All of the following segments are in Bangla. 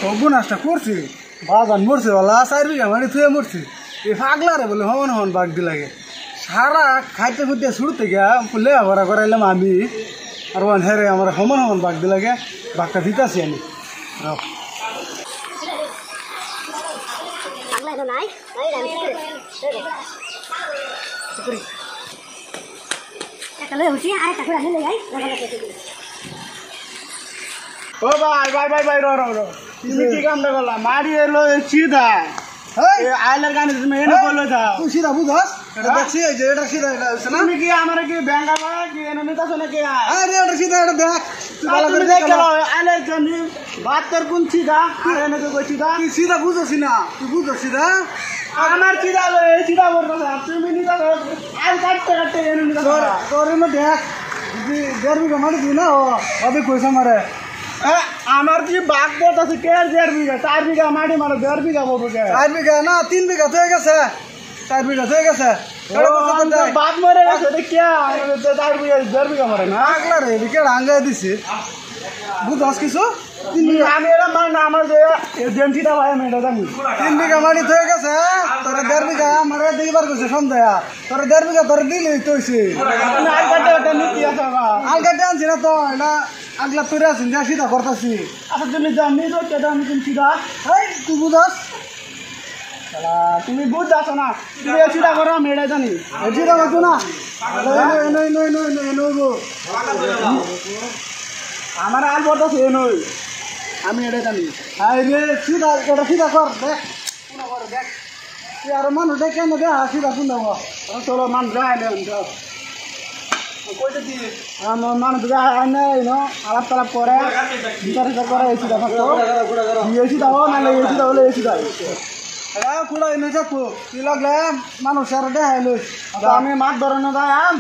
সর্বনাশটা করছি বাজান মরছে বলা 4 বিঘা মাটি থুয়ে মরছি এই পাগলারে বলে হন হন বাঘ দি লাগে সারা খাইতে খুঁজতে শুরু থেকে লেয়া ভরা করাইলাম আমি আর ওয়ান হেরে আমার সমান সমান বাঘ দি লাগে বাঘটা দিতেছি আমি ও ভাই ভাই ভাই ভাই র তুমি কি কামটা করলা মারি এলো সিধা আইলার গানে তুমি এনে বলে দাও তুই সিধা বুঝাস এটা দেখছি এই যে এটা সিধা এটা হইছে না তুমি কি আমারে কি ব্যাংকা বা কি এনে নিতাছ নাকি আরে এটা সিধা এটা দেখ তুই ভালো করে দেখ আইলার গানে বাতের কোন সিধা আর এনে তো কই সিধা তুই সিধা বুঝছিস না তুই বুঝছিস সিধা আমার সিধা এই সিধা বলতা তুমি নিতাছ আই কাটতে কাটতে এনে নিতাছ তোর এনে দেখ তুই দেরবি মারি দি না ও অবে কইছ আমারে আমার কি বাঘ বট আছে কে 1.5 বিঘা 4 বিঘা মাটি মারে 1.5 বিঘা বলবো কে 4 বিঘা না 3 বিঘা হয়ে গেছে 4 বিঘা হয়ে গেছে বাঘ মরে গেছে এটা কে 4 বিঘা 1.5 বিঘা মারে না আগলা রে এদিকে রাঙ্গা দিছে বুঝাস কিছু 3 বিঘা আমি এরা মানে না আমার যে এজেন্সিটা ভাই আমি এটা জানি 3 বিঘা মাটি হয়ে গেছে তোর 1.5 বিঘা মারে দিবার কইছে সন্ধ্যা তোর 1.5 বিঘা তোর দিলেই তো হইছে আলগাটে ওটা নীতি আছে আলগাটে আনছি না তো এটা আগলা তোরে আছেন যা সিধা করতেছি আচ্ছা তুমি জানি তো কেটা আমি তুমি সিধা এই তুই বুঝাস তুমি বুঝাস না তুমি সিধা করো আমি এটা জানি সিধা করছো না আমার আল বলতেছে এ নই আমি এটা জানি আই রে সিধা এটা সিধা কর দেখ কোনা করে দেখ তুই আর মানুষ দেখে না দে সিধা শুন দেবো চলো মানুষ আইলে আমার মানুষ নাই ন আলাপ তালাপ করে বিচার করে এসি দাও এসি দাও না এসি দাও এসি দাও খুঁড়া এনে যাবো কি লাগলে মানুষ আর দেখাইলো আমি মাছ ধরে না যাই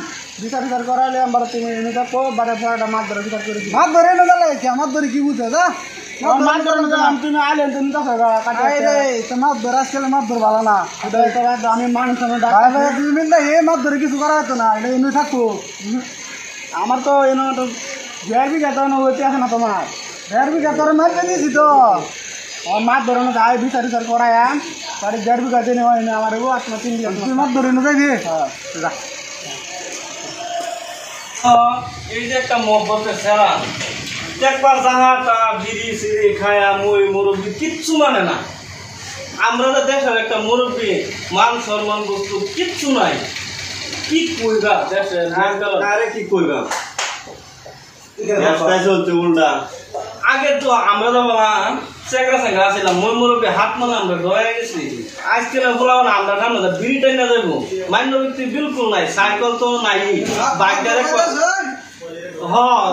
বিচার বিচার করাইলে আমার তুমি এনে যাবো বারে পরে মাছ ধরে বিচার করে মাছ ধরে এনে যালে মাছ ধরে কি বুঝে যা মাছ ধরে না যাই তুমি আইলে তুমি মাছ ধরে আজকাল মাছ ধরে ভালো না আমি মানুষ তুমি মিললে এ মাছ ধরে কিছু করা হতো না এটা এনে থাকবো আমার তো এনে 1.5 বিঘা তো হইতে আছে না তোমার 1.5 বিঘা তোর মারতে দিয়েছি তো মাছ ধরে না যাই বিচার বিচার করাই তার 1.5 বিঘা দিয়ে নেওয়া আমার আপনার 3 বিঘা তুমি মাছ ধরে না যাইবি যা এই যে একটা মহব্বতের সেরা একবার যাহাটা বিড়ি সিড়ি খায়া মই মুরব্বী কিচ্ছু মানে না আমরা তো দেশের একটা মুরব্বী মান সম্মান বস্তু কিচ্ছু নাই কি কইবা দেশের আরে কি কইবা চলছে উল্টা আগে তো আমরা তো চেংরা চেংরা আসছিলাম মই মুরব্বী হাত মানে আমরা ধরে গেছি আজকে বলা না আমরা সামনে বিড়ি টাইনা যাবো মান্য ব্যক্তি বিলকুল নাই সাইকেল তো নাই বাইক ডাইরেক্ট হ্যাঁ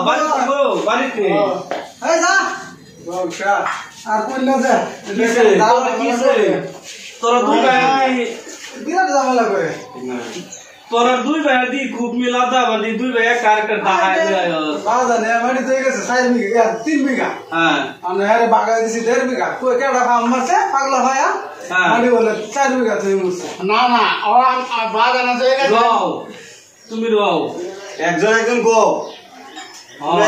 বাড়িতে আর কইলা যে তোরা দুই ভাই বিরাট ঝামেলা করে তোরা দুই ভাই দি খুব মিলাদা বাদি দুই ভাই এক ক্যারেক্টার দেখায় বাজা নে মাটি তো গেছে 4 বিঘা 3 বিঘা হ্যাঁ আমরা আরে বাগা দিছি 1.5 বিঘা কই কেডা ফাম মারছে পাগলা ভাইয়া মাটি বলে 4 বিঘা তুই মুছে না না ও বাজা না যে গেছে রাও তুমি রাও একজন গো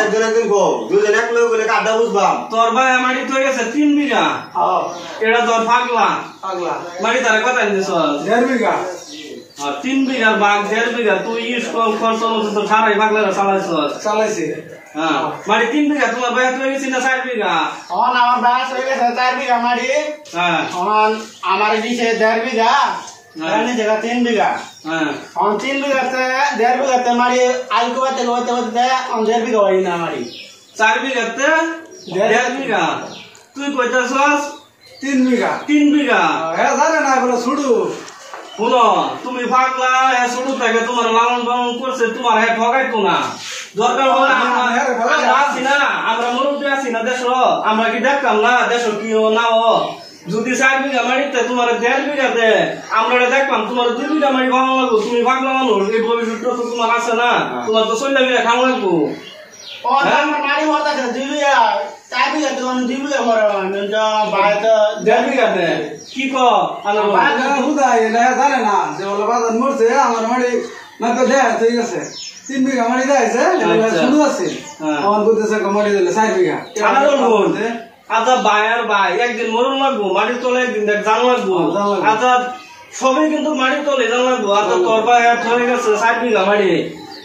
একজন গো দুজন এক লোক বলে কাদা বুঝবা তোর ভাই মাটি তো গেছে 3 বিঘা হ্যাঁ এটা তোর পাগলা মাটি তার কথা দিছ 1.5 বিঘা 3 বিঘা বাঘ 1.5 বিঘা তুই ইউজ কম খরচ মতো তো সারাই পাগলা চালাইছে হ্যাঁ মাটি 3 বিঘা তোমার ভাই তো গেছে না 4 বিঘা আমার ভাই হয়ে গেছে 4 বিঘা মাটি হ্যাঁ আমার দিছে 1.5 বিঘা এখানে জায়গা 3 বিঘা হ্যাঁ 3 বিঘাতে 1.5 বিঘাতে মারি আলকো বাতে হইতে 1.5 বিঘা হয় না মারি 4 বিঘাতে 1.5 বিঘা তুই কইতাছস 3 বিঘা 3 বিঘা হ্যাঁ জানে না বলে ছুড়ু শুনো তুমি পাগলা হ্যাঁ শুরু থেকে তোমার লালন পালন করছে তোমার হ্যাঁ ঠকাইতো না দরকার হলে আমরা আছি না আমরা মুরব্বী আছি না দেশ আমরা কি দেখতাম না দেশ কি না ও যদি 4 বিঘা মাটিতে তোমার 1.5 বিঘাতে আমরা দেখলাম তোমার 2 বিঘা মাটি ভালো লাগলো তুমি পাগলা মানুষ এই ভবিষ্যৎ তো তোমার আছে না তোমার তো 16 বিঘা খাওয়া লাগবো ও আমার মারি মত আছে 2 বিঘা 4 বিঘা তো 2 বিঘা মরে ভাই তো 1.5 বিঘাতে কি কো আলো ভাই হুদাই না জানে না যে বলে বাজার মরছে আমার মাটি না তো দেয়া ঠিক আছে 3 বিঘা মাটি দেয়াছে শুরু আছে আমার বুঝতেছে মাটি দিলে 4 বিঘা আমার আচ্ছা ভাই আর ভাই একদিন মরণ লাগবো মাটির তলে একদিন দেখ জান লাগবো আচ্ছা সবই কিন্তু মাটির তলে জান লাগবো আচ্ছা তোর ভাই আর হয়ে গেছে 60 বিঘা মাটি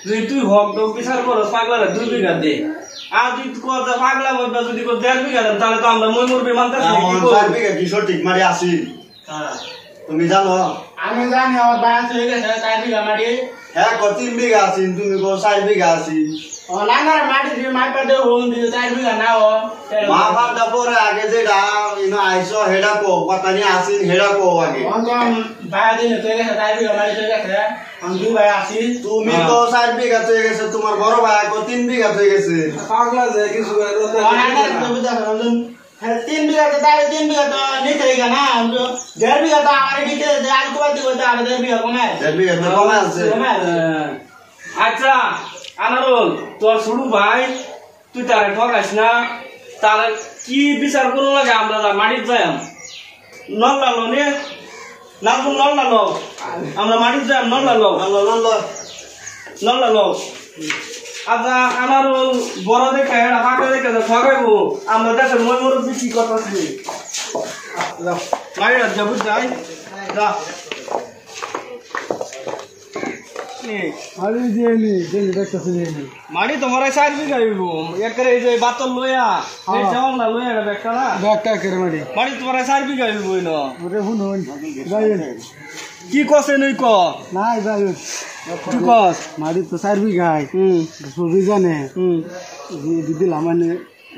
যদি তুই হক ডক বিচার করো পাগলারে 2 বিঘা দে আর তুই কথা পাগলা বলবা যদি 1.5 বিঘা দেন তাহলে তো আমরা মই মরবি মানতেছি কি করব 4 বিঘা কি সঠিক মাটি আসি তুমি জানো আমি জানি আমার বায়ান হয়ে গেছে 4 বিঘা মাটি হ্যাঁ 3 বিঘা আছি তুমি 4 বিঘা আছি ও লাঙ্গার মাটি দিয়ে মাপা দে হন দিয়ে 4 বিঘা না ও মা বাপটা পরে আগে যেটা ইনো আইসো হেডা কো পাতানি আসি হেডা কো আগে অন্তম বায়া দিনে তো গেছে 4 বিঘা মাটি হয়ে গেছে আমি 2 ভাই আছি তুমি তো 4 বিঘা হয়ে গেছে তোমার বড় ভাই কো 3 বিঘা হয়ে গেছে পাগলা যে কিছু করে তো অনাটা তো বুঝা রঞ্জন 3 বিঘা তো তাই 3 বিঘা তো নিতে গা না हम तो 1.5 বিঘা তো আমারে দিতে আজ কো বাদ দিতে আর 1.5 বিঘা কমে 1.5 বিঘা তো কমে আছে আচ্ছা আনারুল তোর শুরু ভাই তুই তারে ঠকাইস না তার কি বিচার করুন লাগে আমরা মাটির যাই নল লালো নে নাজমুল নল লালো আমরা মাটির যাই নল লালো নল লালো আচ্ছা আনারুল বড় দেখে ফাঁকা দেখে ঠকাইবো আমরা দেশের মই মুরব্বী কি করতেছি মাটির যাবো যাই যা মাটি তোমার 4 বিঘা হইব একরে এই যে বাতল লইয়া এই চাওল না লইয়া গেল একটা না ব্যাগটা করে মাটি মাটি তোমার 4 বিঘা হইব না ওরে শুনুন যাইন কি কছে নই ক নাই যাইন কি কস মাটি তো 4 বিঘা সবই জানে দিলাম মানে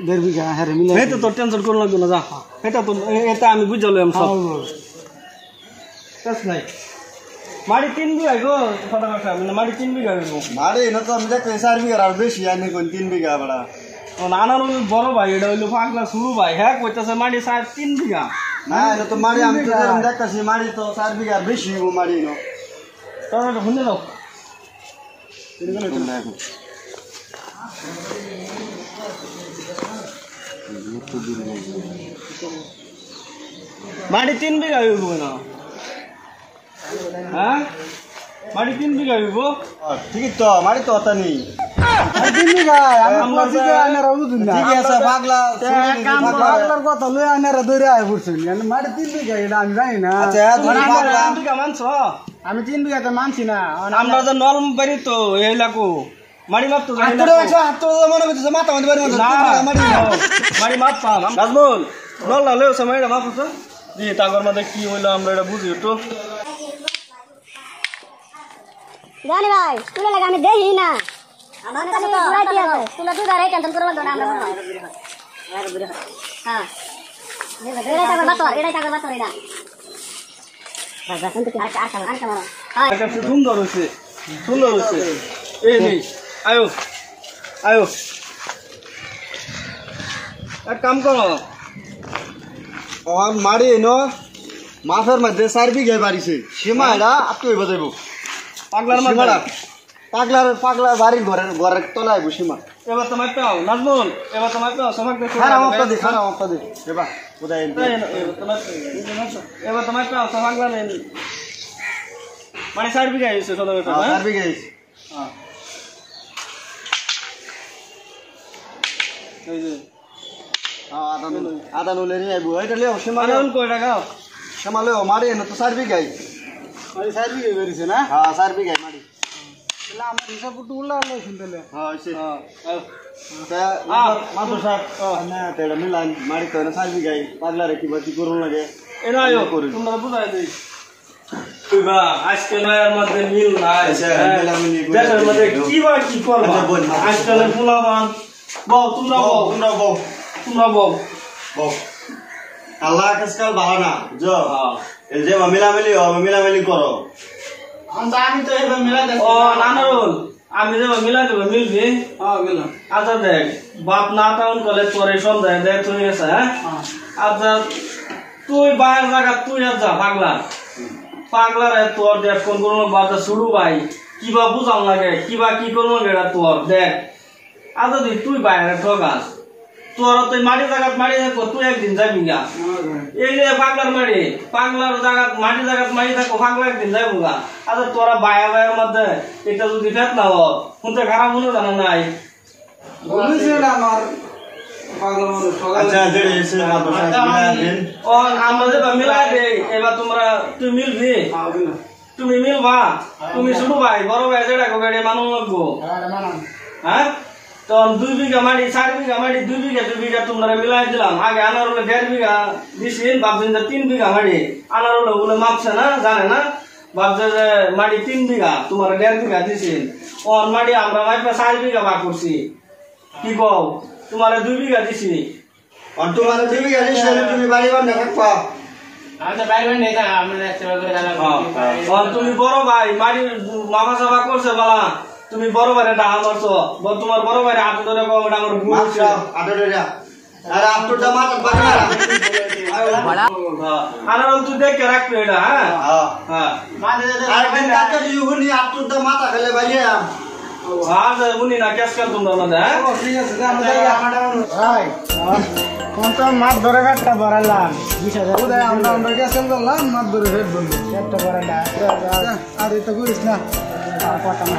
1.5 বিঘা হারে মিলে এই তো তোর টেনশন করো লাগবে না যা এটা আমি বুঝলাম সব কাজ নাই মাটি 3 বিঘা গো ফটা কথা মানে মাটি 3 বিঘা হইব মাটি না তো আমি দেখতে 4 বিঘা আর বেশি আনি কোন 3 বিঘা বড়া ও নানার বড় ভাই এটা হইলো পাগলা শুরু ভাই হ্যাঁ কইতাছে মাটি 3 বিঘা না এটা তো মাটি আমি তো যেরকম দেখতাছি মাটি তো 4 বিঘা আর বেশি হইব মাটি নো তোরা শুনে দাও মাটি 3 বিঘা হইব না হ্যাঁ মাটি 3 বিঘা হইব ঠিক তো মাটি তো অত নেই 3 বিঘা আমি বলছি যে আনারা বুঝুন না ঠিক আছে পাগলা পাগলার কথা লই আনারা ধরে আয় পড়ছেন মানে মাটি 3 বিঘা এটা আমি জানি না আচ্ছা তুমি পাগলা 3 বিঘা মানছো আমি 3 বিঘা তো মানছি না আমরা যে নল বাড়ি তো এই লাকো মাটি মাপ তো জানি না হাত তো মনে করতেছে মাথা মধ্যে বাড়ি না মাটি মাপ পাম নাজমুল নল না লেও সময় এটা মাপ তো জি তাগর মধ্যে কি হইলো আমরা এটা বুঝি একটু জানি ভাই স্কুলে লাগে আমি দেখি না আমার কাছে তো রাইটি আছে স্কুলে তুই দাঁড়াই টেনশন করব না আমরা হ্যাঁ এটাই টাকা বাতর এটা বাবা শুনতে কি আচ্ছা হ্যাঁ এটা সুন্দর হইছে এই নেই আয়ো আয়ো এক কাম করো আর মারি নো মাছের মধ্যে 4 বিঘা বাড়িছে সীমা এটা আপনি বাজাইবো পাগলার সীমাটা মাথা পাগলার বাড়ির ঘরের তলায় আইবো সীমা এবার তোমার পাও নাজমুল এবার তোমার পাও সমাক দেখো খারাপ অবস্থা দে এবার কোথায় এবার তোমার পাও সমাক মানে 4 বিঘা হইছে চলো এটা 4 বিঘা হ্যাঁ এই যে আদা নলে নিয়ে আইবো এটা লিও সীমা আনাউল কয় টাকা সীমা লিও মারি না তো 4 বিঘাই মানে 4 বিঘা বেরিয়েছে না হ্যাঁ 4 বিঘাই মারি তাহলে আমার হিসাব একটু উল্লা উল্লা শুনতেলে হ্যাঁ হইছে হ্যাঁ মাত্র সাহেব না তেড়া মিলান মারি তো না 4 বিঘাই পাগলারে কি বাকি করুন লাগে এনা আয়ো তোমরা বুঝাই দেই তুইবা আজকে নয়ার মধ্যে মিল নাই দেশের মধ্যে কি বা কি করবা আজকাল ফুলাবান বল তোমরা বল আল্লাহ আজকাল ভালো না যো এই যে মিলামিলি করো আমি তো এবার মিলা ও নানারুল আমি যে মিলাই দেব মিলবি হ্যাঁ মিলা আচ্ছা দেখ বাপ না টাউন কলে তোরে সন্ধ্যায় দেখ তুই গেছে হ্যাঁ আচ্ছা তুই বাইরের জায়গা তুই আর যা পাগলার তোর দেখ কোন কোন বাচ্চা শুরু ভাই কিবা বুঝান লাগে কিবা কি করবো এটা তোর দেখ আচ্ছা তুই বাইরে ঠকাস তোর তুই মাটি জায়গাত মাটি থাকো তুই একদিন যাবি গা এই যে পাগলার জায়গাত মাটি থাকো পাগলা একদিন যাবো গা আচ্ছা তোরা বায়ের মধ্যে এটা যদি ফেত না শুনতে খারাপ মনে জানা নাই বলেছেন আমার আচ্ছা যেটা এসে মিলাবেন ও আমরা যে মিলাই দেই এবার তোমরা তুই মিলবি তুমি মিলবা তুমি ছোট ভাই বড় ভাই যেটা গাড়ি মানুষ লাগবো হ্যাঁ তো 2 বিঘা মাটি 4 বিঘা মাটি 2 বিঘা তোমরা মিলাই দিলাম আগে আনার হলে 1.5 বিঘা দিছিন ভাবছেন যে 3 বিঘা মাটি আনার হলে ওগুলো মাপছে না জানে না ভাবছে যে মাটি 3 বিঘা তোমার 1.5 বিঘা দিছিন ওর মাটি আমরা মাইপা 4 বিঘা ভাগ করছি কি কও তোমার 2 বিঘা দিছি আর তোমার দিবি গেলে তুমি বাড়ি বান্ধা থাকবা আচ্ছা বাইরে নেই না আমরা একটা করে দাঁড়াবো তুমি বড় ভাই মাটি মাপা চাপা করছে বালা তুমি বড় ভাইরে ডাহা মারছো তোমার বড় ভাইরে হাত ধরে কম এটা আমার ভুল হচ্ছে আটটা আরে আটটা মাথা বাড়ি আনার তুই দেখে রাখবে এটা হ্যাঁ হ্যাঁ আর কেন কাকে ইউনি আটটা মাথা খেলে বাইয়া আজ উনি না কেস কর তোমরা না হ্যাঁ ঠিক আছে ভাই কোন তো মাছ ধরে একটা ভরালাম 20,000 আমরা কেসেল করলাম মাছ ধরে হেড বলবো একটা ভরালা আর এটা করিস না কথা না